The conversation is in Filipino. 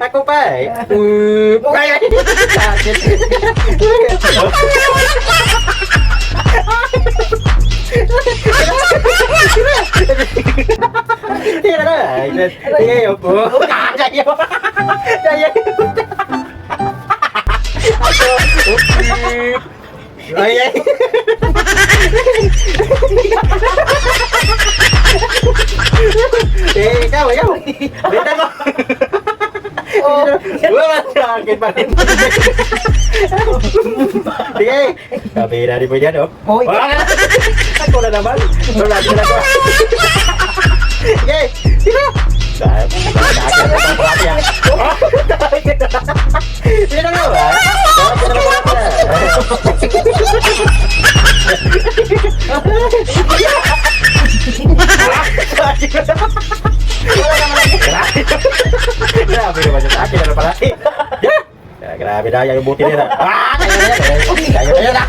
Aku baik. Sakit. Tidak ada. Ini aku. Saya. Saya. Kau. Beda kok. Gua sakit banget. Oke. Tapi dari punya dong. Aku udah nambah. Udah. Oke. Saya ya. Tidak apa. Grabe naman yung akin, ano pala? Grabe na, yung buti nila. Kaya na.